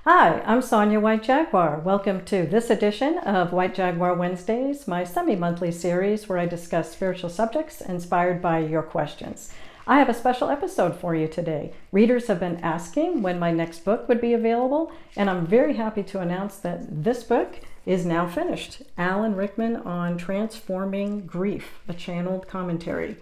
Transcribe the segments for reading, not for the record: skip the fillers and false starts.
Hi, I'm Sonya White Jaguar. Welcome to this edition of White Jaguar Wednesdays, my semi-monthly series where I discuss spiritual subjects inspired by your questions. I have a special episode for you today. Readers have been asking when my next book would be available, and I'm very happy to announce that this book is now finished. Alan Rickman on Transforming Grief, a channeled commentary.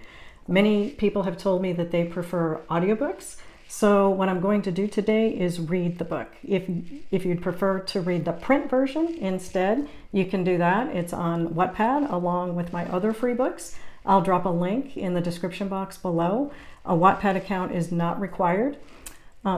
Many people have told me that they prefer audiobooks. So what I'm going to do today is read the book. If you'd prefer to read the print version instead, you can do that. It's on Wattpad along with my other free books. I'll drop a link in the description box below. A Wattpad account is not required.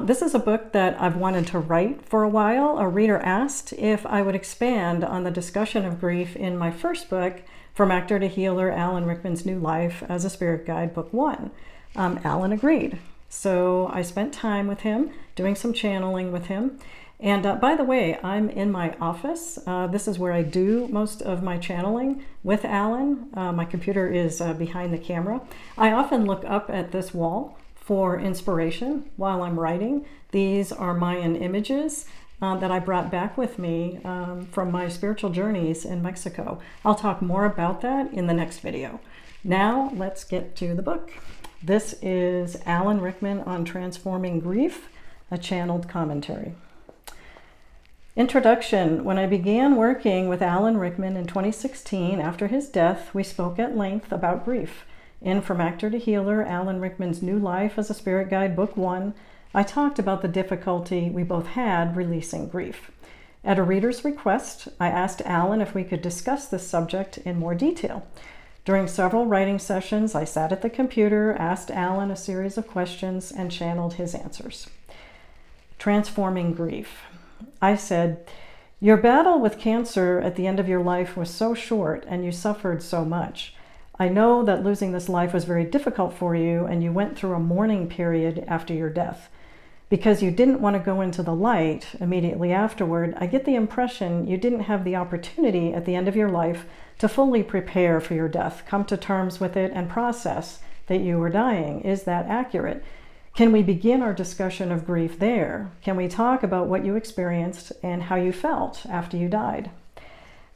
This is a book that I've wanted to write for a while. A reader asked if I would expand on the discussion of grief in my first book, From Actor to Healer, Alan Rickman's New Life as a Spirit Guide, Book 1. Alan agreed. So I spent time with him, doing some channeling with him. And by the way, I'm in my office. This is where I do most of my channeling with Alan. My computer is behind the camera. I often look up at this wall for inspiration while I'm writing. These are Mayan images that I brought back with me from my spiritual journeys in Mexico. I'll talk more about that in the next video. Now let's get to the book. This is Alan Rickman on Transforming Grief, a channeled commentary. Introduction. When I began working with Alan Rickman in 2016, after his death, we spoke at length about grief. In From Actor to Healer, Alan Rickman's New Life as a Spirit Guide, Book 1, I talked about the difficulty we both had releasing grief. At a reader's request, I asked Alan if we could discuss this subject in more detail. During several writing sessions, I sat at the computer, asked Alan a series of questions, and channeled his answers. Transforming grief. I said, "Your battle with cancer at the end of your life was so short and you suffered so much. I know that losing this life was very difficult for you and you went through a mourning period after your death. Because you didn't want to go into the light immediately afterward, I get the impression you didn't have the opportunity at the end of your life to fully prepare for your death, come to terms with it, and process that you were dying. Is that accurate? Can we begin our discussion of grief there? Can we talk about what you experienced and how you felt after you died?"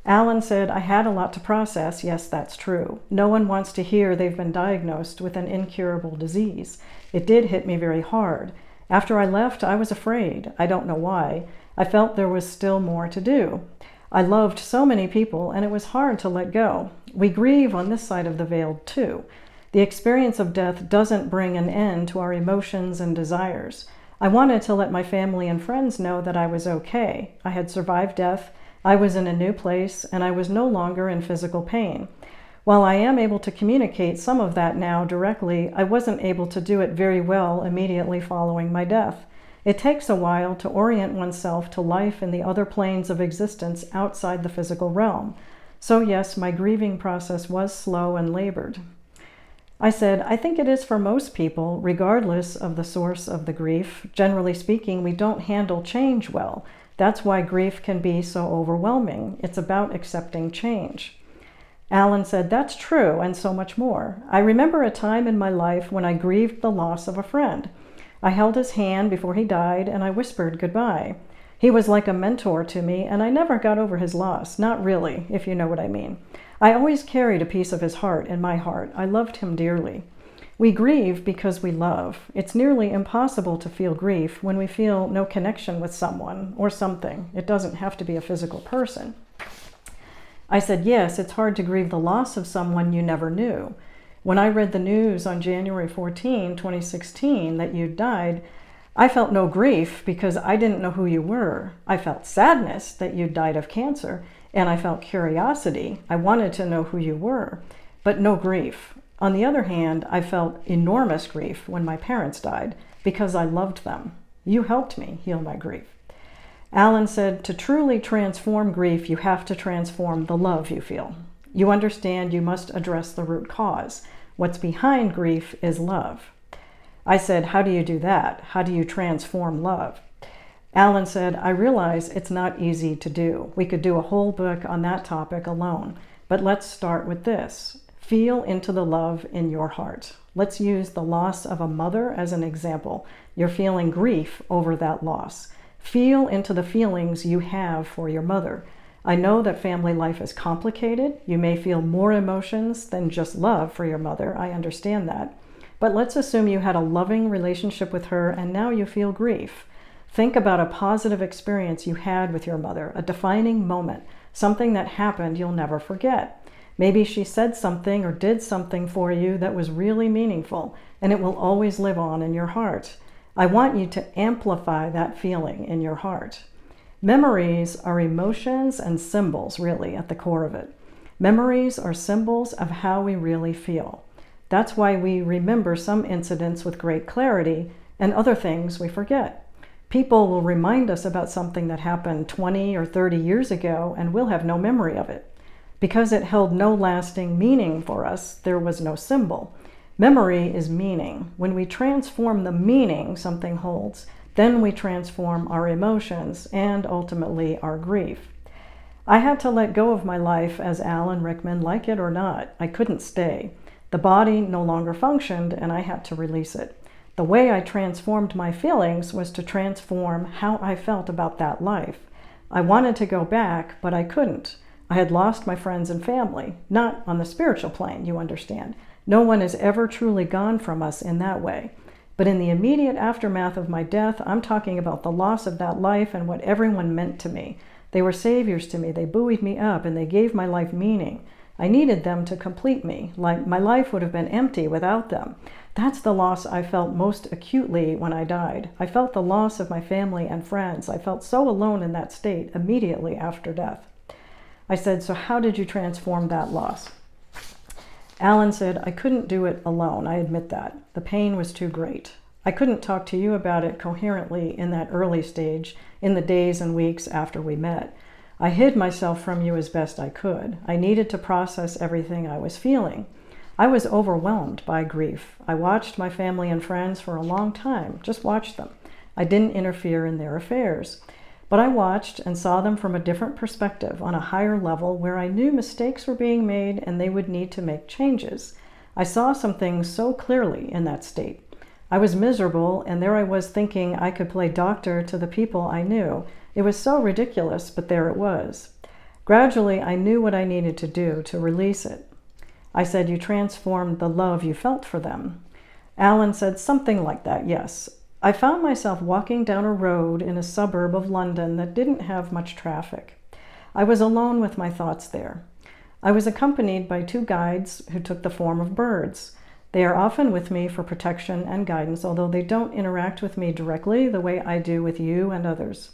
Alan said, "I had a lot to process. Yes, that's true. No one wants to hear they've been diagnosed with an incurable disease. It did hit me very hard. After I left, I was afraid. I don't know why. I felt there was still more to do. I loved so many people, and it was hard to let go. We grieve on this side of the veil, too. The experience of death doesn't bring an end to our emotions and desires. I wanted to let my family and friends know that I was okay. I had survived death, I was in a new place, and I was no longer in physical pain. While I am able to communicate some of that now directly, I wasn't able to do it very well immediately following my death. It takes a while to orient oneself to life in the other planes of existence outside the physical realm. So yes, my grieving process was slow and labored." I said, "I think it is for most people, regardless of the source of the grief. Generally speaking, we don't handle change well. That's why grief can be so overwhelming. It's about accepting change." Alan said, "That's true, and so much more. I remember a time in my life when I grieved the loss of a friend. I held his hand before he died, and I whispered goodbye. He was like a mentor to me, and I never got over his loss. Not really, if you know what I mean. I always carried a piece of his heart in my heart. I loved him dearly. We grieve because we love. It's nearly impossible to feel grief when we feel no connection with someone or something. It doesn't have to be a physical person." I said, "Yes, it's hard to grieve the loss of someone you never knew. When I read the news on January 14, 2016, that you died, I felt no grief because I didn't know who you were. I felt sadness that you died of cancer, and I felt curiosity. I wanted to know who you were, but no grief. On the other hand, I felt enormous grief when my parents died because I loved them. You helped me heal my grief." Alan said, "To truly transform grief, you have to transform the love you feel. You understand you must address the root cause. What's behind grief is love." I said, "How do you do that? How do you transform love?" Alan said, "I realize it's not easy to do. We could do a whole book on that topic alone, but let's start with this. Feel into the love in your heart. Let's use the loss of a mother as an example. You're feeling grief over that loss. Feel into the feelings you have for your mother. I know that family life is complicated. You may feel more emotions than just love for your mother. I understand that. But let's assume you had a loving relationship with her and now you feel grief. Think about a positive experience you had with your mother, a defining moment, something that happened you'll never forget. Maybe she said something or did something for you that was really meaningful, and it will always live on in your heart. I want you to amplify that feeling in your heart. Memories are emotions and symbols, really, at the core of it. Memories are symbols of how we really feel. That's why we remember some incidents with great clarity and other things we forget. People will remind us about something that happened 20 or 30 years ago, and we'll have no memory of it. Because it held no lasting meaning for us, there was no symbol. Memory is meaning. When we transform the meaning something holds, then we transform our emotions and ultimately our grief. I had to let go of my life as Alan Rickman, like it or not. I couldn't stay. The body no longer functioned, and I had to release it. The way I transformed my feelings was to transform how I felt about that life. I wanted to go back, but I couldn't. I had lost my friends and family, not on the spiritual plane, you understand. No one is ever truly gone from us in that way. But in the immediate aftermath of my death, I'm talking about the loss of that life and what everyone meant to me. They were saviors to me. They buoyed me up, and they gave my life meaning. I needed them to complete me. Like my life would have been empty without them. That's the loss I felt most acutely when I died. I felt the loss of my family and friends. I felt so alone in that state immediately after death. I said, so how did you transform that loss? Alan said, I couldn't do it alone. I admit that. The pain was too great. I couldn't talk to you about it coherently in that early stage, in the days and weeks after we met. I hid myself from you as best I could. I needed to process everything I was feeling. I was overwhelmed by grief. I watched my family and friends for a long time, just watched them. I didn't interfere in their affairs. But I watched and saw them from a different perspective, on a higher level where I knew mistakes were being made and they would need to make changes. I saw some things so clearly in that state. I was miserable, and there I was thinking I could play doctor to the people I knew. It was so ridiculous, but there it was. Gradually, I knew what I needed to do to release it. I said, you transformed the love you felt for them. Alan said something like that, yes. I found myself walking down a road in a suburb of London that didn't have much traffic. I was alone with my thoughts there. I was accompanied by 2 guides who took the form of birds. They are often with me for protection and guidance, although they don't interact with me directly the way I do with you and others.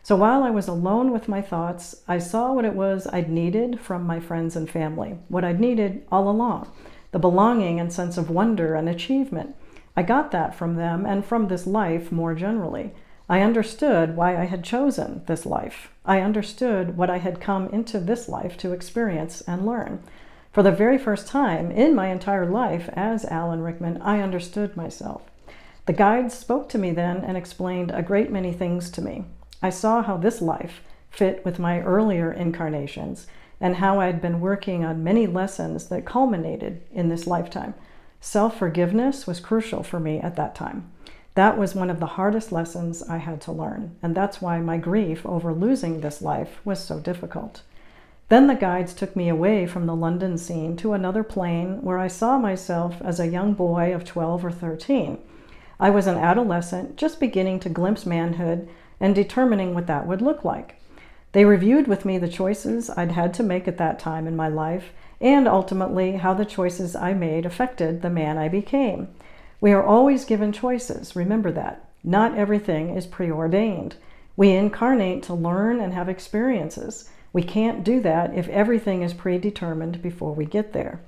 So while I was alone with my thoughts, I saw what it was I'd needed from my friends and family, what I'd needed all along, the belonging and sense of wonder and achievement. I got that from them and from this life more generally. I understood why I had chosen this life. I understood what I had come into this life to experience and learn. For the very first time in my entire life as Alan Rickman, I understood myself. The guides spoke to me then and explained a great many things to me. I saw how this life fit with my earlier incarnations and how I'd been working on many lessons that culminated in this lifetime. Self-forgiveness was crucial for me at that time. That was one of the hardest lessons I had to learn, and that's why my grief over losing this life was so difficult. Then the guides took me away from the London scene to another plane where I saw myself as a young boy of 12 or 13. I was an adolescent, just beginning to glimpse manhood and determining what that would look like. They reviewed with me the choices I'd had to make at that time in my life, and ultimately how the choices I made affected the man I became. We are always given choices, remember that. Not everything is preordained. We incarnate to learn and have experiences. We can't do that if everything is predetermined before we get there.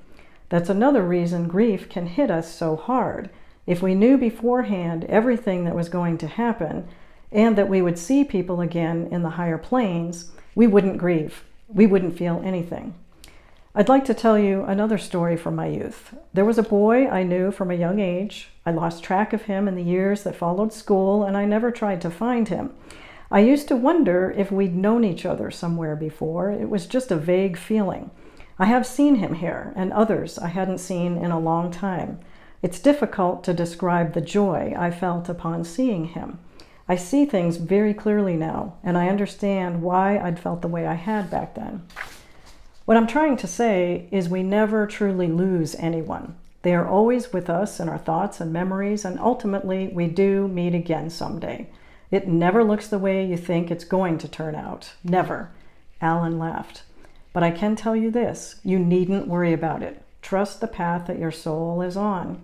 That's another reason grief can hit us so hard. If we knew beforehand everything that was going to happen, and that we would see people again in the higher planes, we wouldn't grieve. We wouldn't feel anything. I'd like to tell you another story from my youth. There was a boy I knew from a young age. I lost track of him in the years that followed school, and I never tried to find him. I used to wonder if we'd known each other somewhere before. It was just a vague feeling. I have seen him here, and others I hadn't seen in a long time. It's difficult to describe the joy I felt upon seeing him. I see things very clearly now, and I understand why I'd felt the way I had back then. What I'm trying to say is we never truly lose anyone. They are always with us in our thoughts and memories, and ultimately we do meet again someday. It never looks the way you think it's going to turn out. Never. Alan laughed. But I can tell you this, you needn't worry about it. Trust the path that your soul is on.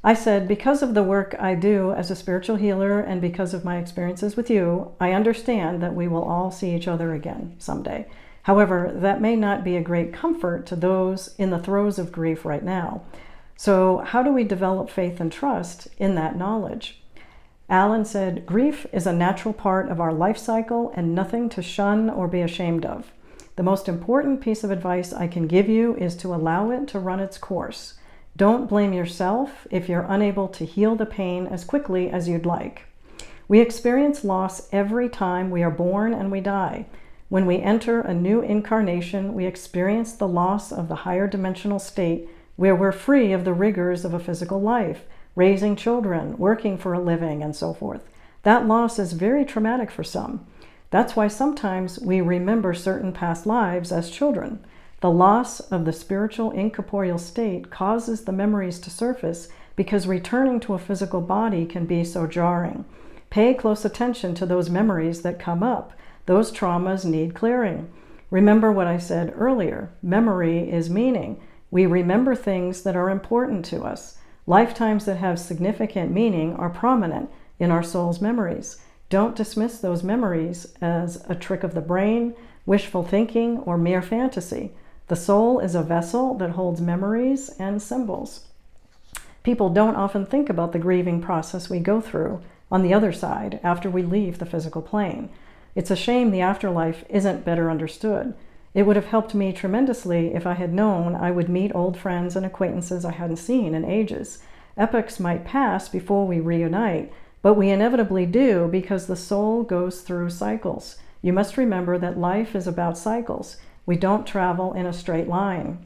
I said, because of the work I do as a spiritual healer and because of my experiences with you, I understand that we will all see each other again someday. However, that may not be a great comfort to those in the throes of grief right now. So how do we develop faith and trust in that knowledge? Alan said, grief is a natural part of our life cycle and nothing to shun or be ashamed of. The most important piece of advice I can give you is to allow it to run its course. Don't blame yourself if you're unable to heal the pain as quickly as you'd like. We experience loss every time we are born and we die. When we enter a new incarnation, we experience the loss of the higher dimensional state where we're free of the rigors of a physical life, raising children, working for a living, and so forth. That loss is very traumatic for some. That's why sometimes we remember certain past lives as children. The loss of the spiritual incorporeal state causes the memories to surface because returning to a physical body can be so jarring. Pay close attention to those memories that come up. Those traumas need clearing. Remember what I said earlier. Memory is meaning. We remember things that are important to us. Lifetimes that have significant meaning are prominent in our soul's memories. Don't dismiss those memories as a trick of the brain, wishful thinking, or mere fantasy. The soul is a vessel that holds memories and symbols. People don't often think about the grieving process we go through on the other side after we leave the physical plane. It's a shame the afterlife isn't better understood. It would have helped me tremendously if I had known I would meet old friends and acquaintances I hadn't seen in ages. Epochs might pass before we reunite, but we inevitably do because the soul goes through cycles. You must remember that life is about cycles. We don't travel in a straight line.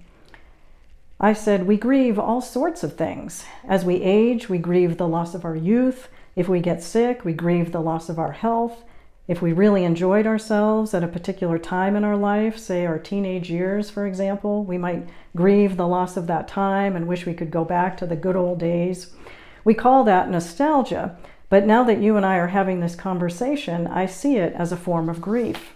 I said, we grieve all sorts of things. As we age, we grieve the loss of our youth. If we get sick, we grieve the loss of our health. If we really enjoyed ourselves at a particular time in our life, say our teenage years, for example, we might grieve the loss of that time and wish we could go back to the good old days. We call that nostalgia, but now that you and I are having this conversation, I see it as a form of grief.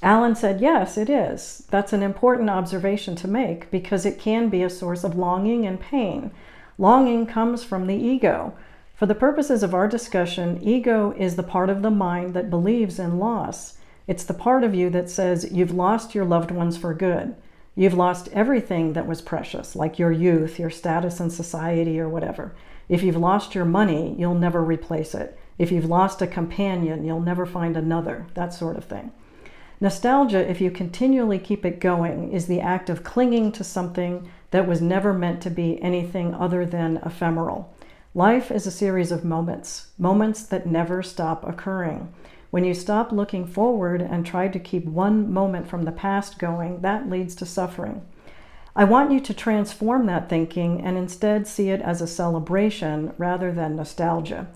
Alan said, yes, it is. That's an important observation to make because it can be a source of longing and pain. Longing comes from the ego. For the purposes of our discussion, ego is the part of the mind that believes in loss. It's the part of you that says you've lost your loved ones for good. You've lost everything that was precious, like your youth, your status in society, or whatever. If you've lost your money, you'll never replace it. If you've lost a companion, you'll never find another, that sort of thing. Nostalgia, if you continually keep it going, is the act of clinging to something that was never meant to be anything other than ephemeral. Life is a series of moments that never stop occurring. When you stop looking forward and try to keep one moment from the past going, that leads to suffering. I want you to transform that thinking and instead see it as a celebration rather than nostalgia.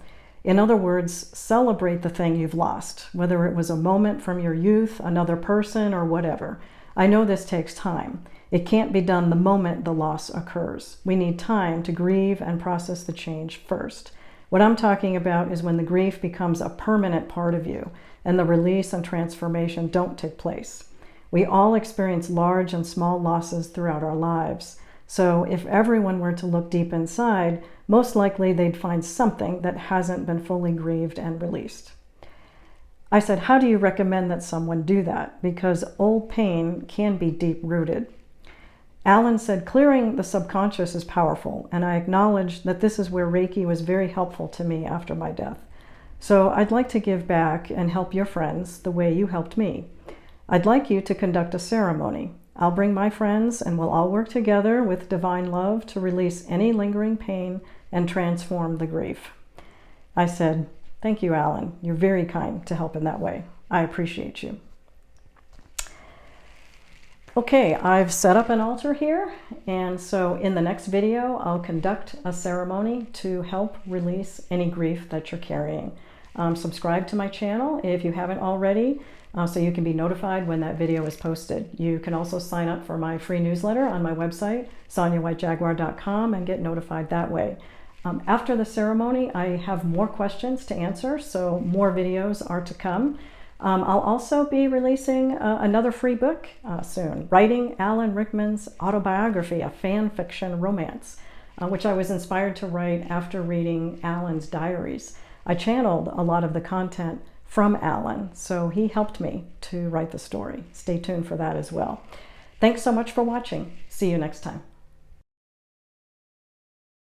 In other words, celebrate the thing you've lost, whether it was a moment from your youth, another person, or whatever. I know this takes time. It can't be done the moment the loss occurs. We need time to grieve and process the change first. What I'm talking about is when the grief becomes a permanent part of you and the release and transformation don't take place. We all experience large and small losses throughout our lives. So if everyone were to look deep inside, most likely they'd find something that hasn't been fully grieved and released. I said, how do you recommend that someone do that? Because old pain can be deep-rooted. Alan said, clearing the subconscious is powerful, and I acknowledge that this is where Reiki was very helpful to me after my death. So I'd like to give back and help your friends the way you helped me. I'd like you to conduct a ceremony. I'll bring my friends and we'll all work together with divine love to release any lingering pain and transform the grief. I said, thank you, Alan. You're very kind to help in that way. I appreciate you. Okay, I've set up an altar here, and so in the next video, I'll conduct a ceremony to help release any grief that you're carrying. Subscribe to my channel if you haven't already, so you can be notified when that video is posted. You can also sign up for my free newsletter on my website, SONYA'S, and get notified that way. After the ceremony, I have more questions to answer, so more videos are to come. I'll also be releasing another free book soon, Writing Alan Rickman's Autobiography, a fan fiction romance, which I was inspired to write after reading Alan's diaries. I channeled a lot of the content from Alan, so he helped me to write the story. Stay tuned for that as well. Thanks so much for watching. See you next time.